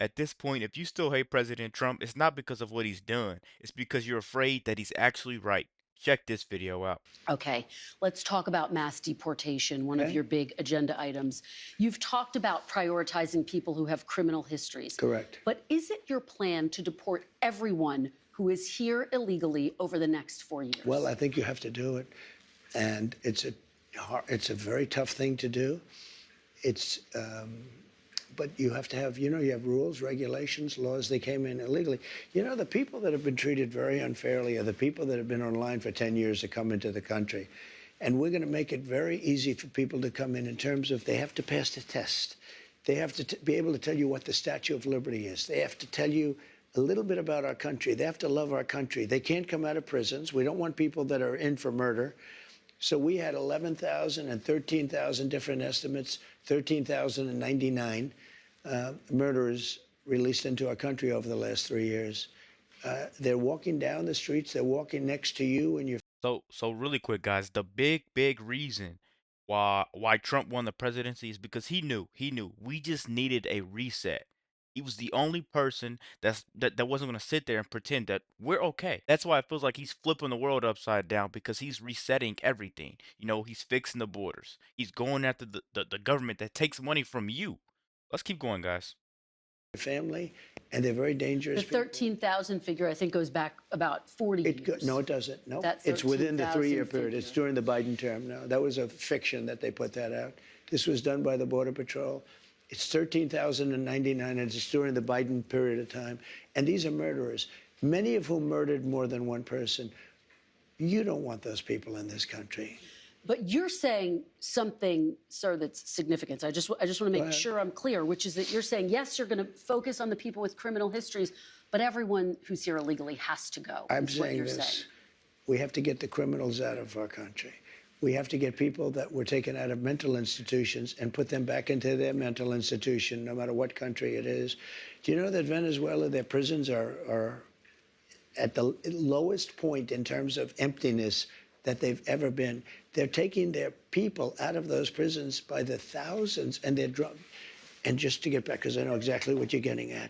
At this point, if you still hate President Trump, it's not because of what he's done. It's because you're afraid that he's actually right. Check this video out. Okay, let's talk about mass deportation, one of Okay? your big agenda items. You've talked about prioritizing people who have criminal histories. Correct. But is it your plan to deport everyone who is here illegally over the next 4 years? Well, I think you have to do it, and it's a very tough thing to do. But you have to have, you have rules, regulations, laws. They came in illegally. The people that have been treated very unfairly are the people that have been online for 10 years to come into the country. And we're going to make it very easy for people to come in terms of they have to pass the test. They have to be able to tell you what the Statue of Liberty is. They have to tell you a little bit about our country. They have to love our country. They can't come out of prisons. We don't want people that are in for murder. So we had 11,000 and 13,000 different estimates, 13,099 murderers released into our country over the last 3 years. They're walking down the streets. They're walking next to you and your. So really quick, guys, the big reason why Trump won the presidency is because he knew we just needed a reset. He was the only person that wasn't going to sit there and pretend that we're okay. That's why it feels like he's flipping the world upside down because he's resetting everything. He's fixing the borders. He's going after the government that takes money from you. Let's keep going, guys. Family, and they're very dangerous. The 13,000 figure, I think, goes back about 40 years. No, it doesn't. No, That it's within the 3-year 13,000 period. It's figure. during the Biden term. No, that was a fiction that they put that out. This was done by the Border Patrol. It's 13,099, and it's during the Biden period of time. And these are murderers, many of whom murdered more than one person. You don't want those people in this country. But you're saying something, sir, that's significant. I just want to make sure I'm clear, which is that you're saying, yes, you're going to focus on the people with criminal histories, but everyone who's here illegally has to go. I'm saying this. We have to get the criminals out of our country. We have to get people that were taken out of mental institutions and put them back into their mental institution, no matter what country it is. Do you know that Venezuela, their prisons are at the lowest point in terms of emptiness that they've ever been? They're taking their people out of those prisons by the thousands, and they're drunk. And just to get back, because I know exactly what you're getting at.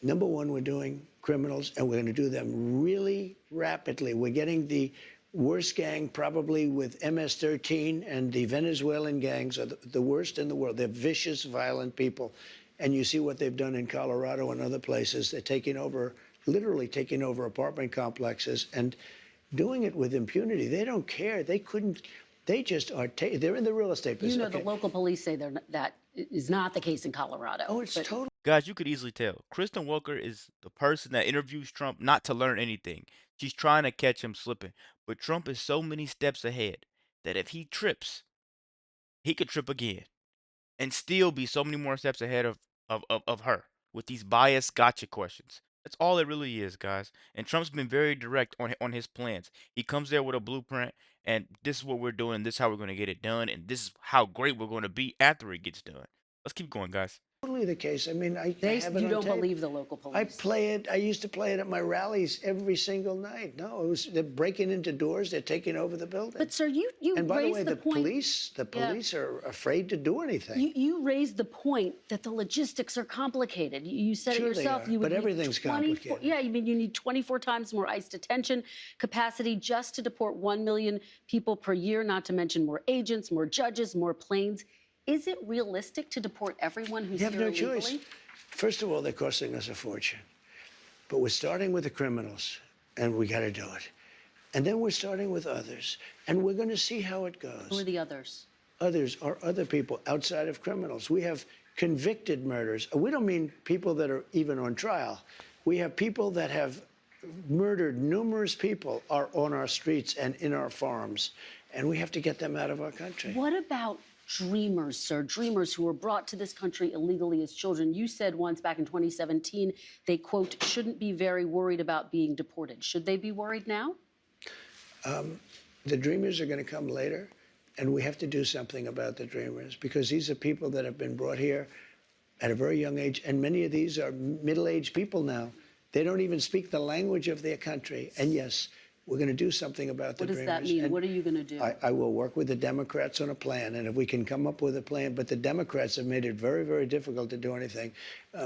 Number one, we're doing criminals, and we're going to do them really rapidly. We're getting the worst gang probably with MS-13, and the Venezuelan gangs are the worst in the world. They're vicious, violent people. And you see what they've done in Colorado and other places. They're taking over, literally taking over apartment complexes and doing it with impunity. They don't care. They couldn't. They just are. They're in the real estate business. The local police say that is not the case in Colorado. Oh, it's totally. Guys, you could easily tell. Kristen Welker is the person that interviews Trump not to learn anything. She's trying to catch him slipping. But Trump is so many steps ahead that if he trips, he could trip again and still be so many more steps ahead of her with these biased gotcha questions. That's all it really is, guys. And Trump's been very direct on his plans. He comes there with a blueprint, and this is what we're doing, this is how we're going to get it done, and this is how great we're going to be after it gets done. Let's keep going, guys. Totally the case. I mean, I have it You on don't tape. believe the local police? I play it. I used to play it at my rallies every single night. No, they're breaking into doors. They're taking over the building. But sir, you and by the way, raised the point. the police are afraid to do anything. You raised the point that the logistics are complicated. You said Sure it yourself. they are, You would but need everything's complicated. Yeah, you mean you need 24 times more ICE detention capacity just to deport 1 million people per year, not to mention more agents, more judges, more planes. Is it realistic to deport everyone who's here illegally? You have no choice. First of all, they're costing us a fortune. But we're starting with the criminals, and we got to do it. And then we're starting with others, and we're going to see how it goes. Who are the others? Others are other people outside of criminals. We have convicted murders. We don't mean people that are even on trial. We have people that have murdered numerous people are on our streets and in our farms, and we have to get them out of our country. What about dreamers, sir? Dreamers who were brought to this country illegally as children. You said once back in 2017, they, quote, shouldn't be very worried about being deported. Should they be worried now? The dreamers are going to come later, and we have to do something about the dreamers because these are people that have been brought here at a very young age, and many of these are middle-aged people now. They don't even speak the language of their country. And yes, We're going to do something about the What does Dreamers. that mean? And What are you going to do? I will work with the Democrats on a plan, and if we can come up with a plan, but the Democrats have made it very, very difficult to do anything.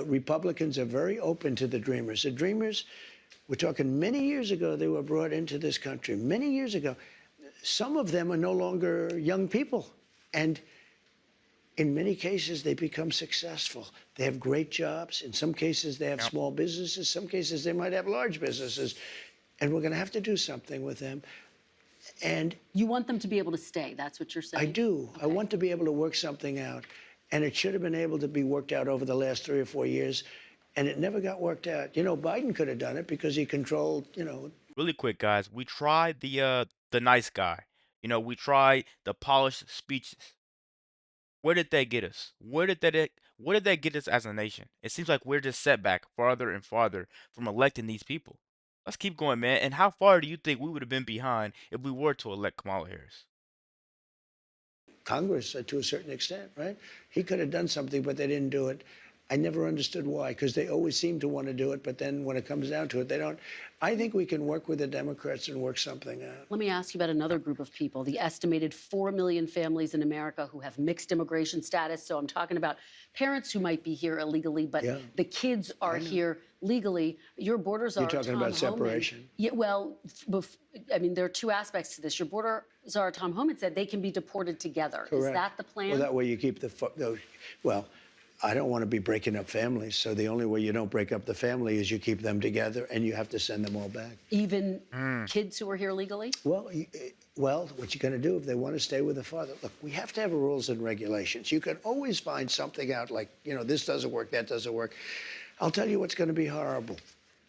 Republicans are very open to the Dreamers. The Dreamers, we're talking many years ago, they were brought into this country, many years ago. Some of them are no longer young people, and in many cases, they become successful. They have great jobs. In some cases, they have small businesses. Some cases, they might have large businesses. And we're going to have to do something with them. And you want them to be able to stay. That's what you're saying? I do. Okay. I want to be able to work something out. And it should have been able to be worked out over the last 3 or 4 years. And it never got worked out. You know, Biden could have done it because he controlled, you know. Really quick, guys. We tried the nice guy. You know, we tried the polished speeches. Where did that get us? Where did that get us as a nation? It seems like we're just set back farther and farther from electing these people. Let's keep going, man. And how far do you think we would have been behind if we were to elect Kamala Harris? Congress, to a certain extent, right? He could have done something, but they didn't do it. I never understood why, because they always seem to want to do it, but then when it comes down to it, they don't. I think we can work with the Democrats and work something out. Let me ask you about another group of people, the estimated 4 million families in America who have mixed immigration status. So I'm talking about parents who might be here illegally, but the kids are here legally. Your borders are You're talking about separation? Yeah, well, I mean, there are two aspects to this. Your borders are, Tom Homan said, they can be deported together. Correct. Is that the plan? Well, that way you keep the, well, I don't want to be breaking up families, so the only way you don't break up the family is you keep them together, and you have to send them all back. Even kids who are here legally? Well, what you're going to do if they want to stay with the father? Look, we have to have rules and regulations. You can always find something out like, you know, this doesn't work, that doesn't work. I'll tell you what's going to be horrible.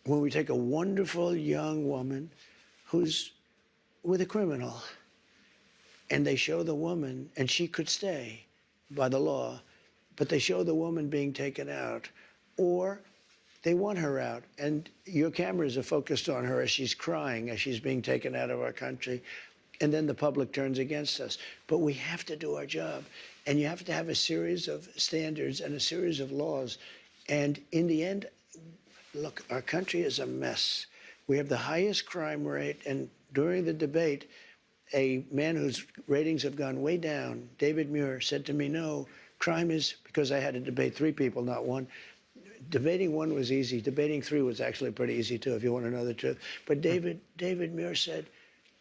When we take a wonderful young woman who's with a criminal, and they show the woman, and she could stay by the law, but they show the woman being taken out, or they want her out, and your cameras are focused on her as she's crying, as she's being taken out of our country, and then the public turns against us. But we have to do our job, and you have to have a series of standards and a series of laws. And in the end, look, our country is a mess. We have the highest crime rate, and during the debate, a man whose ratings have gone way down, David Muir, said to me, no, crime is, because I had to debate 3 people, not one. Debating 1 was easy. Debating 3 was actually pretty easy, too, if you want to know the truth. But David Muir said,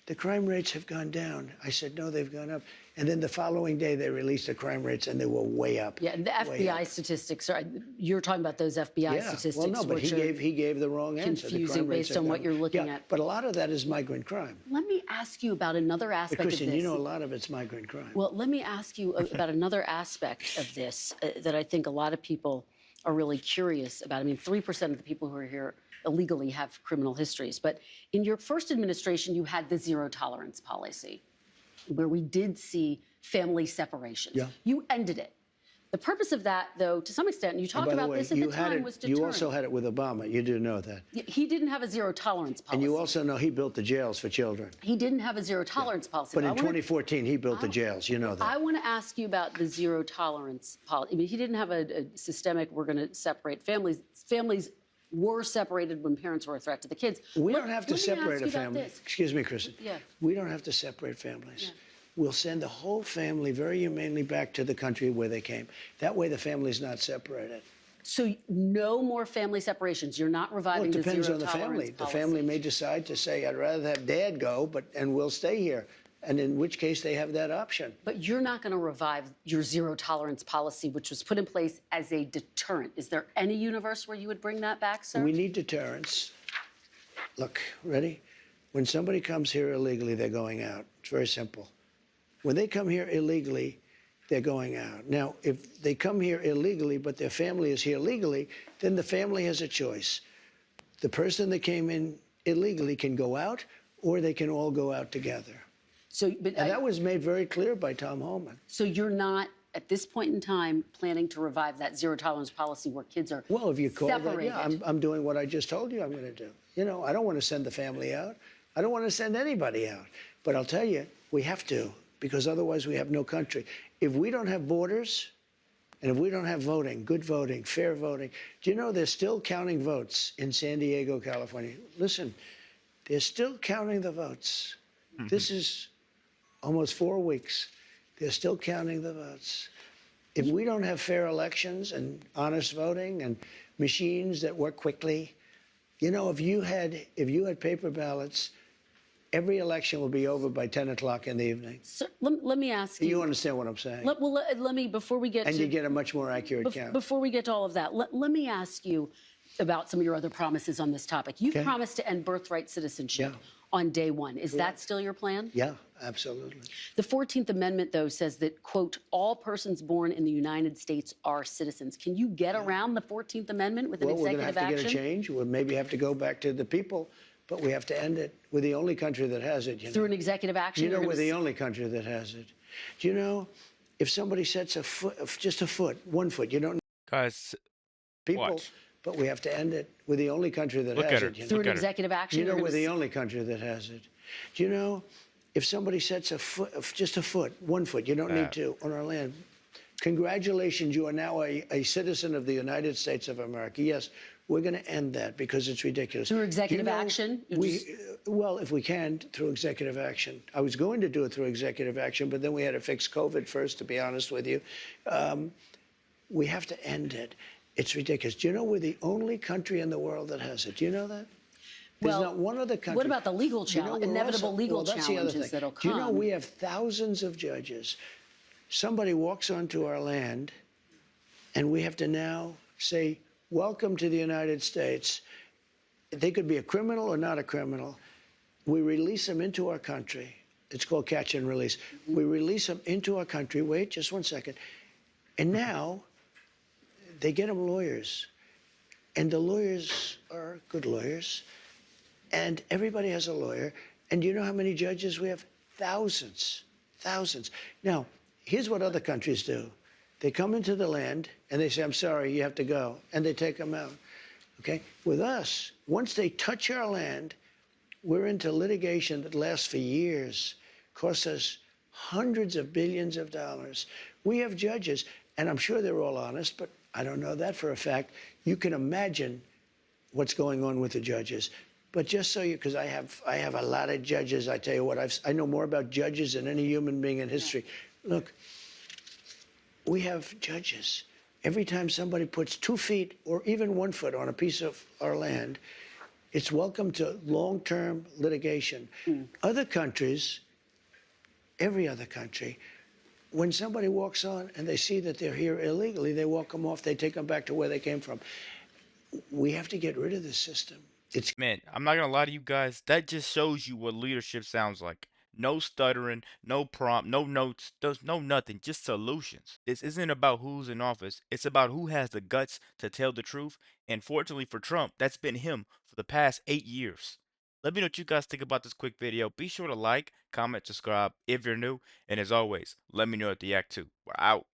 the crime rates have gone down. I said, no, they've gone up. And then the following day, they released the crime rates, and they were way up. Yeah, and the FBI statistics are, you're talking about those FBI statistics. Well, no, but he gave the wrong answer. Confusing based on what you're looking at. But a lot of that is migrant crime. Let me ask you about another aspect but Kristen, of this. you know a lot of it's migrant crime. Well, let me ask you about another aspect of this that I think a lot of people are really curious about. I mean, 3% of the people who are here illegally have criminal histories. But in your first administration, you had the zero tolerance policy, where we did see family separations. Yeah. You ended it. The purpose of that, though, to some extent, and you talked about this at the time, was deterrent. You also had it with Obama. You do know that. He didn't have a zero tolerance policy. And you also know he built the jails for children. He didn't have a zero tolerance policy. But in 2014, he built the jails. You know that. I want to ask you about the zero tolerance policy. I mean, he didn't have a systemic, we're going to separate families. Families were separated when parents were a threat to the kids. We don't have to separate a family. Excuse me, Kristen. Yeah. We don't have to separate families. Yeah. We'll send the whole family very humanely back to the country where they came. That way the family's not separated. So no more family separations. You're not reviving the zero tolerance policy. It depends on the family. The family may decide to say, I'd rather have dad go, and we'll stay here. And in which case they have that option. But you're not going to revive your zero tolerance policy, which was put in place as a deterrent. Is there any universe where you would bring that back, sir? We need deterrence. Look, ready? When somebody comes here illegally, they're going out. It's very simple. When they come here illegally, they're going out. Now, if they come here illegally, but their family is here legally, then the family has a choice. The person that came in illegally can go out, or they can all go out together. And that was made very clear by Tom Homan. So you're not, at this point in time, planning to revive that zero tolerance policy where kids are separated? Well, if you call that, yeah, I'm doing what I just told you I'm going to do. You know, I don't want to send the family out. I don't want to send anybody out. But I'll tell you, we have to, because otherwise we have no country. If we don't have borders, and if we don't have voting, good voting, fair voting, do you know they're still counting votes in San Diego, California? Listen, They're still counting the votes. This is almost 4 weeks. They're still counting the votes. If we don't have fair elections and honest voting and machines that work quickly, you know, if you had paper ballots, every election will be over by 10 o'clock in the evening. So let me ask you. You understand what I'm saying? Let me, before we get and to. you get a much more accurate count. Before we get to all of that, let me ask you about some of your other promises on this topic. You've promised to end birthright citizenship on day one. Is that still your plan? Yeah, absolutely. The 14th Amendment, though, says that, quote, all persons born in the United States are citizens. Can you get around the 14th Amendment with an executive action? Well, we're going to have to get a change. We'll maybe have to go back to the people, but we have to end it. We're the only country that has it. Through an executive action? You know, we're the only country that has it. Do you know, if somebody sets a foot, just a foot, 1 foot, you don't Guys, people, watch. but we have to end it. We're the only country that Look has at her. it. You know? Through an executive action? You know, we're the only country that has it. Do you know, if somebody sets a foot, just a foot, 1 foot, you don't need to, on our land, congratulations, you are now a citizen of the United States of America. Yes, we're going to end that because it's ridiculous. Through executive action? Well, if we can, through executive action. I was going to do it through executive action, but then we had to fix COVID first, to be honest with you. We have to end it. It's ridiculous. Do you know we're the only country in the world that has it? Do you know that? There's not one other country. What about the legal challenge, inevitable legal that's the other challenges thing. that'll come? Do you know we have thousands of judges? Somebody walks onto our land, and we have to now say, welcome to the United States. They could be a criminal or not a criminal. We release them into our country. It's called catch and release. We release them into our country. Wait, just 1 second. And now they get them lawyers. And the lawyers are good lawyers. And everybody has a lawyer. And you know how many judges we have? Thousands. Thousands. Now, here's what other countries do. They come into the land and they say, I'm sorry, you have to go. And they take them out. Okay? With us, once they touch our land, we're into litigation that lasts for years, costs us hundreds of billions of dollars. We have judges, and I'm sure they're all honest, but I don't know that for a fact. You can imagine what's going on with the judges. But just so you, because I have a lot of judges, I tell you what, I know more about judges than any human being in history. Look, we have judges. Every time somebody puts 2 feet or even 1 foot on a piece of our land, it's welcome to long-term litigation. Other countries, every other country, when somebody walks on and they see that they're here illegally, they walk them off, they take them back to where they came from. We have to get rid of this system. Man, I'm not gonna lie to you guys. That just shows you what leadership sounds like. No stuttering, no prompt, no notes, there's no nothing, just solutions. This isn't about who's in office. It's about who has the guts to tell the truth. And fortunately for Trump, that's been him for the past 8 years. Let me know what you guys think about this quick video. Be sure to like, comment, subscribe if you're new. And as always, let me know at the Act 2. We're out.